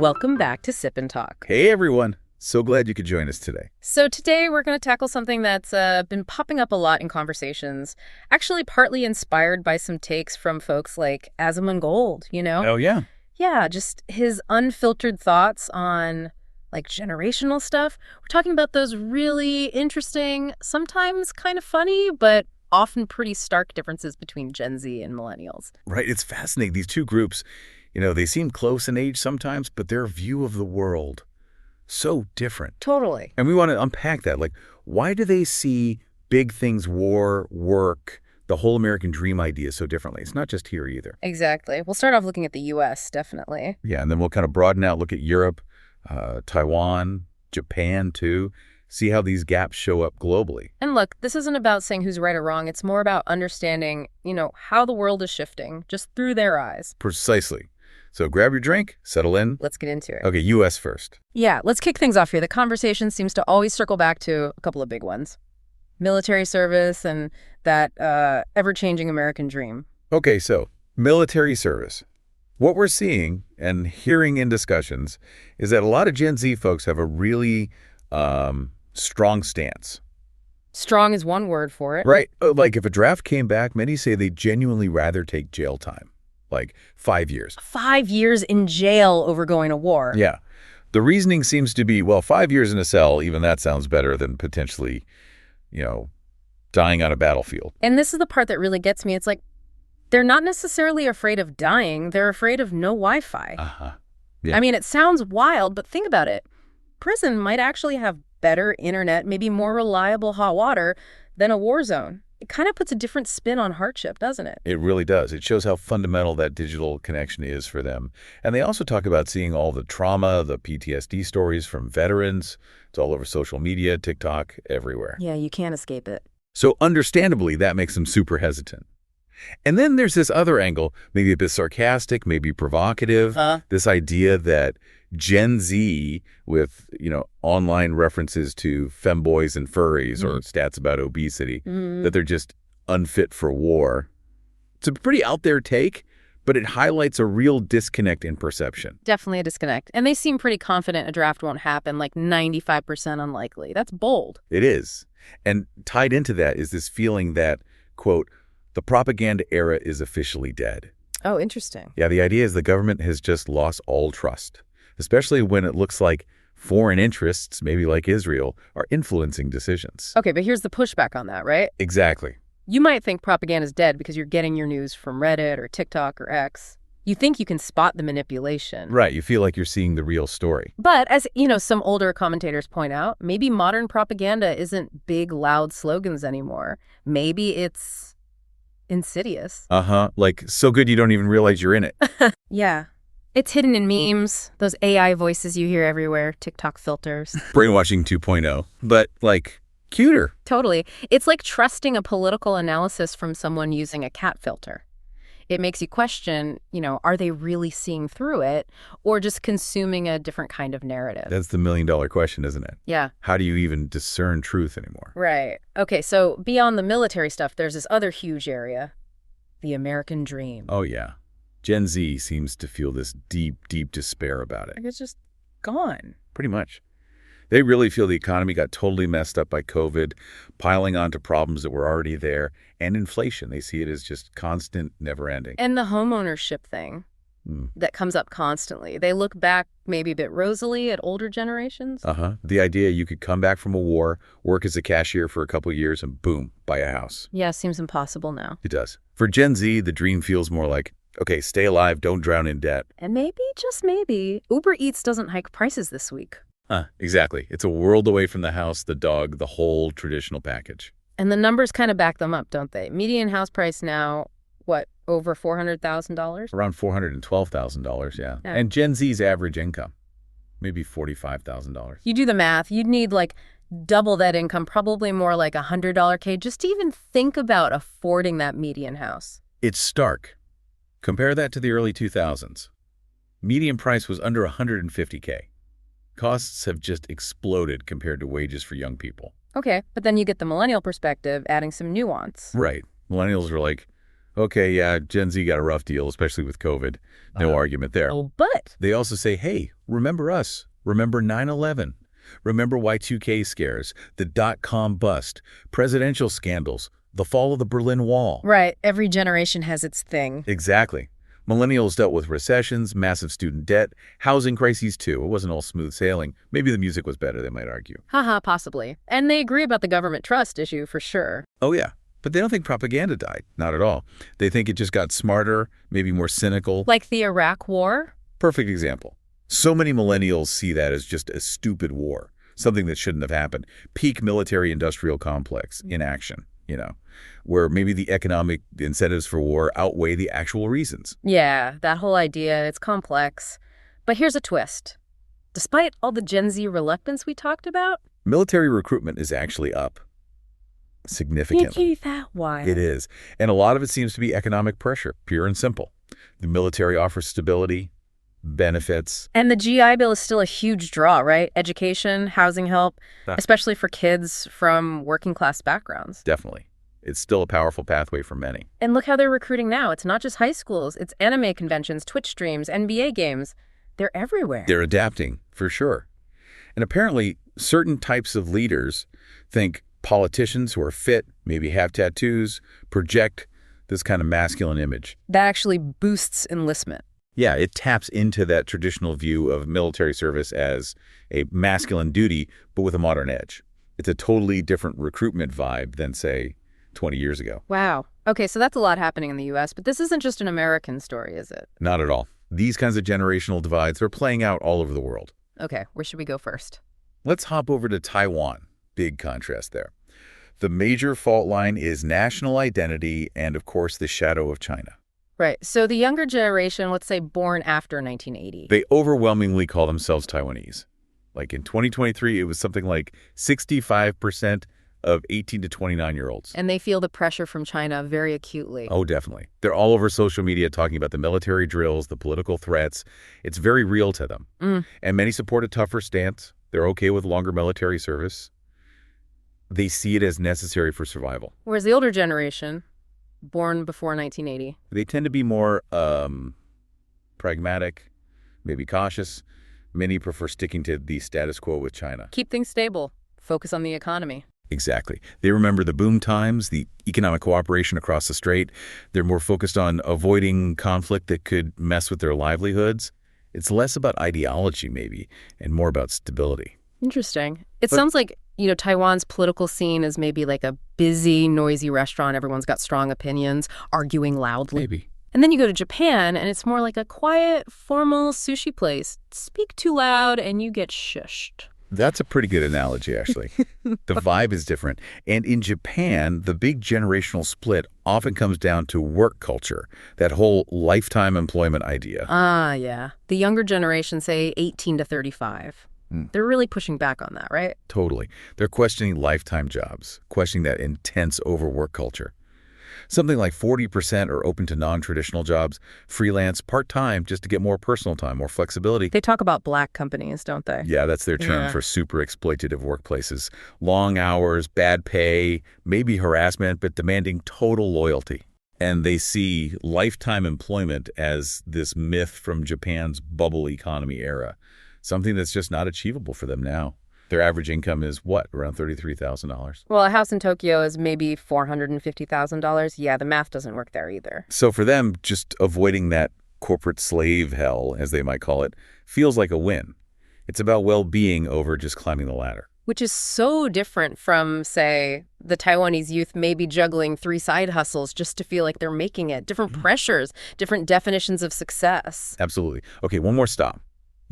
Welcome back to Sip and Talk. Hey, everyone. So glad you could join us today. So today we're going to tackle something that's been popping up a lot in conversations, actually partly inspired by some takes from folks like Azimund Gold, you know? Oh, yeah? Yeah, just his unfiltered thoughts on, like, generational stuff. We're talking about those really interesting, sometimes kind of funny, but often pretty stark differences between Gen Z and millennials. Right. It's fascinating. These two groups, they seem close in age sometimes, but their view of the world, so different. Totally. And we want to unpack that. Like, why do they see big things, war, work, the whole American dream idea so differently? It's not just here either. Exactly. We'll start off looking at the U.S., definitely. Yeah, and then we'll kind of broaden out, look at Europe, Taiwan, Japan, too. See how these gaps show up globally. And look, this isn't about saying who's right or wrong. It's more about understanding, how the world is shifting just through their eyes. Precisely. So grab your drink, settle in. Let's get into it. Okay, U.S. first. Yeah, let's kick things off here. The conversation seems to always circle back to a couple of big ones. Military service and that ever-changing American dream. Okay, so military service. What we're seeing and hearing in discussions is that a lot of Gen Z folks have a really strong stance. Strong is one word for it. Right. Like if a draft came back, many say they'd genuinely rather take jail time. Like 5 years. 5 years in jail over going to war. Yeah. The reasoning seems to be, well, 5 years in a cell, even that sounds better than potentially, dying on a battlefield. And this is the part that really gets me. It's like, they're not necessarily afraid of dying. They're afraid of no Wi-Fi. Uh-huh. Yeah. I mean, it sounds wild, but think about it. Prison might actually have better internet, maybe more reliable hot water than a war zone. It kind of puts a different spin on hardship, doesn't it? It really does. It shows how fundamental that digital connection is for them. And they also talk about seeing all the trauma, the PTSD stories from veterans. It's all over social media, TikTok, everywhere. Yeah, you can't escape it. So understandably, that makes them super hesitant. And then there's this other angle, maybe a bit sarcastic, maybe provocative, this idea that Gen Z with, online references to femboys and furries or stats about obesity, that they're just unfit for war. It's a pretty out there take, but it highlights a real disconnect in perception. Definitely a disconnect. And they seem pretty confident a draft won't happen, like 95% unlikely. That's bold. It is. And tied into that is this feeling that, quote, the propaganda era is officially dead. Oh, interesting. Yeah, the idea is the government has just lost all trust, especially when it looks like foreign interests, maybe like Israel, are influencing decisions. Okay, but here's the pushback on that, right? Exactly. You might think propaganda's dead because you're getting your news from Reddit or TikTok or X. You think you can spot the manipulation. Right, you feel like you're seeing the real story. But as, some older commentators point out, maybe modern propaganda isn't big, loud slogans anymore. Maybe it's insidious. Like so good you don't even realize you're in it. Yeah. It's hidden in memes, those AI voices you hear everywhere, TikTok filters. Brainwashing 2.0, but cuter. Totally. It's like trusting a political analysis from someone using a cat filter. It makes you question, are they really seeing through it or just consuming a different kind of narrative? That's the million-dollar question, isn't it? Yeah. How do you even discern truth anymore? Right. Okay, so beyond the military stuff, there's this other huge area, the American dream. Oh, yeah. Gen Z seems to feel this deep, deep despair about it. Like it's just gone. Pretty much. They really feel the economy got totally messed up by COVID, piling onto problems that were already there, and inflation. They see it as just constant, never-ending. And the homeownership thing that comes up constantly. They look back maybe a bit rosily at older generations. The idea you could come back from a war, work as a cashier for a couple of years, and boom, buy a house. Yeah, seems impossible now. It does. For Gen Z, the dream feels more like, okay, stay alive, don't drown in debt. And maybe, just maybe, Uber Eats doesn't hike prices this week. Exactly. It's a world away from the house, the dog, the whole traditional package. And the numbers kind of back them up, don't they? Median house price now, what, over $400,000? Around $412,000, yeah. And Gen Z's average income, maybe $45,000. You do the math. You'd need double that income, probably more like $100K, just to even think about affording that median house. It's stark. Compare that to the early 2000s. Median price was under $150K. Costs have just exploded compared to wages for young people. Okay, but then you get the millennial perspective, adding some nuance. Right. Millennials are like, Okay, yeah, Gen Z got a rough deal, especially with COVID. No argument there. Oh, but They also say, hey, remember us. Remember 9/11. Remember Y2K scares, the dot-com bust, presidential scandals, the fall of the Berlin Wall. right, every generation has its thing. Exactly. Millennials dealt with recessions, massive student debt, housing crises too. It wasn't all smooth sailing. Maybe the music was better, they might argue. Haha, possibly. And they agree about the government trust issue for sure. Oh, yeah. But they don't think propaganda died. Not at all. They think it just got smarter, maybe more cynical. Like the Iraq War? Perfect example. So many millennials see that as just a stupid war, something that shouldn't have happened. Peak military-industrial complex in action, where maybe the economic incentives for war outweigh the actual reasons. Yeah, that whole idea, it's complex. But here's a twist. Despite all the Gen Z reluctance we talked about, Military recruitment is actually up significantly. Why? It is. And a lot of it seems to be economic pressure, pure and simple. The military offers stability, benefits. And the GI Bill is still a huge draw, right? Education, housing help, especially for kids from working class backgrounds. Definitely. It's still a powerful pathway for many. And look how they're recruiting now. It's not just high schools. It's anime conventions, Twitch streams, NBA games. They're everywhere. They're adapting, for sure. And apparently, certain types of leaders think politicians who are fit, maybe have tattoos, project this kind of masculine image. That actually boosts enlistment. Yeah, it taps into that traditional view of military service as a masculine duty, but with a modern edge. It's a totally different recruitment vibe than, say, 20 years ago. Wow. Okay, so that's a lot happening in the U.S., but this isn't just an American story, is it? Not at all. These kinds of generational divides are playing out all over the world. Okay, where should we go first? Let's hop over to Taiwan. Big contrast there. The major fault line is national identity and, of course, the shadow of China. Right. So the younger generation, let's say born after 1980. They overwhelmingly call themselves Taiwanese. Like in 2023, it was something like 65% of 18 to 29-year-olds. And they feel the pressure from China very acutely. Oh, definitely. They're all over social media talking about the military drills, the political threats. It's very real to them. And many support a tougher stance. They're okay with longer military service. They see it as necessary for survival. Whereas the older generation, born before 1980. They tend to be more pragmatic, maybe cautious. Many prefer sticking to the status quo with China. Keep things stable. Focus on the economy. Exactly. They remember the boom times, the economic cooperation across the strait. They're more focused on avoiding conflict that could mess with their livelihoods. It's less about ideology, maybe, and more about stability. Interesting. It sounds like, Taiwan's political scene is maybe like a busy, noisy restaurant. Everyone's got strong opinions, arguing loudly. Maybe. And then you go to Japan, and it's more like a quiet, formal sushi place. Speak too loud, and you get shushed. That's a pretty good analogy, actually. The vibe is different. And in Japan, the big generational split often comes down to work culture, that whole lifetime employment idea. Ah, yeah. The younger generation, say 18 to 35. They're really pushing back on that, right? Totally. They're questioning lifetime jobs, questioning that intense overwork culture. Something like 40% are open to non-traditional jobs, freelance, part-time, just to get more personal time, more flexibility. They talk about black companies, don't they? Yeah, that's their term for super exploitative workplaces. Long hours, bad pay, maybe harassment, but demanding total loyalty. And they see lifetime employment as this myth from Japan's bubble economy era, something that's just not achievable for them now. Their average income is what, around $33,000? Well, a house in Tokyo is maybe $450,000. Yeah, the math doesn't work there either. So for them, just avoiding that corporate slave hell, as they might call it, feels like a win. It's about well-being over just climbing the ladder. Which is so different from, say, the Taiwanese youth maybe juggling 3 side hustles just to feel like they're making it. Different pressures, different definitions of success. Absolutely. Okay, one more stop.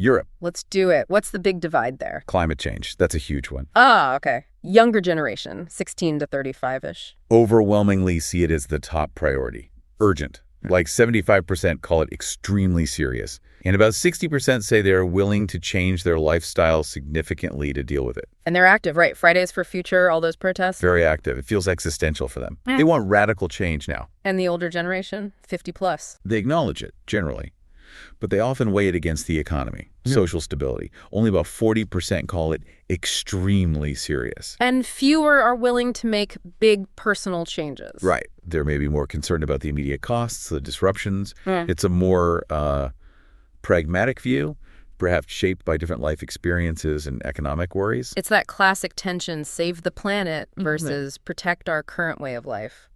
Europe. Let's do it. What's the big divide there? Climate change. That's a huge one. Ah, okay. Younger generation, 16 to 35-ish. Overwhelmingly see it as the top priority. Urgent. Like 75% call it extremely serious. And about 60% say they're willing to change their lifestyle significantly to deal with it. And they're active, right? Fridays for Future, all those protests? Very active. It feels existential for them. They want radical change now. And the older generation, 50 plus. They acknowledge it, generally. but they often weigh it against the economy, social stability. Only about 40% call it extremely serious. And fewer are willing to make big personal changes. Right. They're maybe more concerned about the immediate costs, the disruptions. It's a more pragmatic view, perhaps shaped by different life experiences and economic worries. It's that classic tension, save the planet versus protect our current way of life.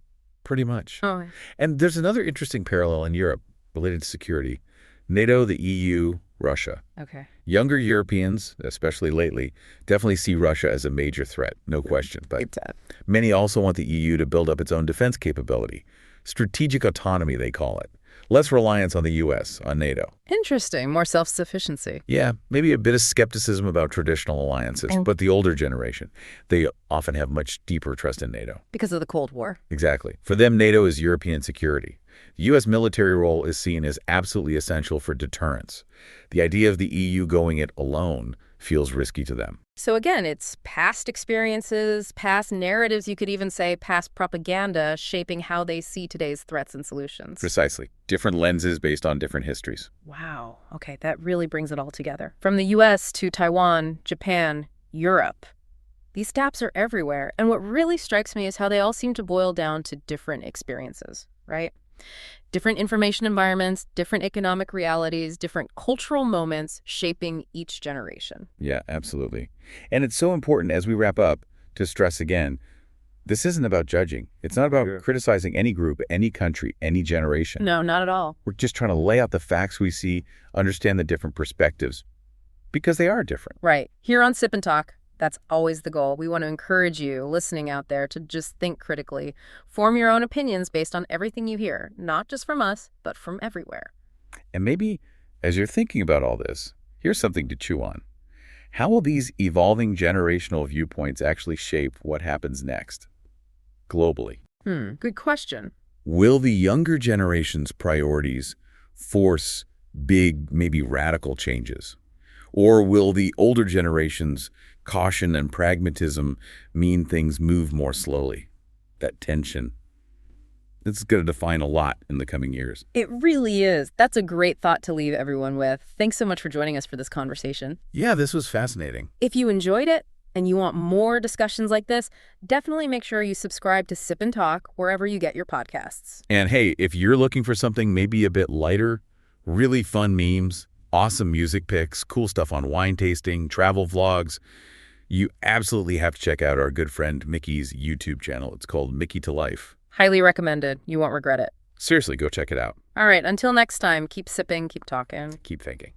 Pretty much. Oh. And there's another interesting parallel in Europe related to security. NATO, the EU, Russia. Okay. Younger Europeans, especially lately, definitely see Russia as a major threat, no question. But many also want the EU to build up its own defense capability. Strategic autonomy, they call it. Less reliance on the U.S., on NATO. Interesting. More self-sufficiency. Yeah, maybe a bit of skepticism about traditional alliances. But the older generation, they often have much deeper trust in NATO. Because of the Cold War. Exactly. For them, NATO is European security. The U.S. military role is seen as absolutely essential for deterrence. The idea of the EU going it alone feels risky to them. So again, it's past experiences, past narratives, you could even say past propaganda, shaping how they see today's threats and solutions. Precisely. Different lenses based on different histories. Wow. Okay, that really brings it all together. From the U.S. to Taiwan, Japan, Europe. These gaps are everywhere, and what really strikes me is how they all seem to boil down to different experiences, right? Different information environments, different economic realities, different cultural moments shaping each generation. Yeah, absolutely. And it's so important, as we wrap up, to stress again, this isn't about judging. It's not about criticizing any group, any country, any generation. No, not at all. We're just trying to lay out the facts we see, understand the different perspectives, because they are different. Right. Here on Sip and Talk, that's always the goal. We want to encourage you listening out there to just think critically, form your own opinions based on everything you hear, not just from us, but from everywhere. And maybe as you're thinking about all this, here's something to chew on. How will these evolving generational viewpoints actually shape what happens next, globally? Good question. Will the younger generation's priorities force big, maybe radical changes? Or will the older generation's caution and pragmatism mean things move more slowly? That tension. This is going to define a lot in the coming years. It really is. That's a great thought to leave everyone with. Thanks so much for joining us for this conversation. Yeah, this was fascinating. If you enjoyed it and you want more discussions like this, definitely make sure you subscribe to Sip and Talk wherever you get your podcasts. And hey, if you're looking for something maybe a bit lighter, really fun memes, awesome music picks, cool stuff on wine tasting, travel vlogs, you absolutely have to check out our good friend Mickey's YouTube channel. It's called Mickytolife. Highly recommended. You won't regret it. Seriously, go check it out. All right, until next time, keep sipping, keep talking. Keep thinking.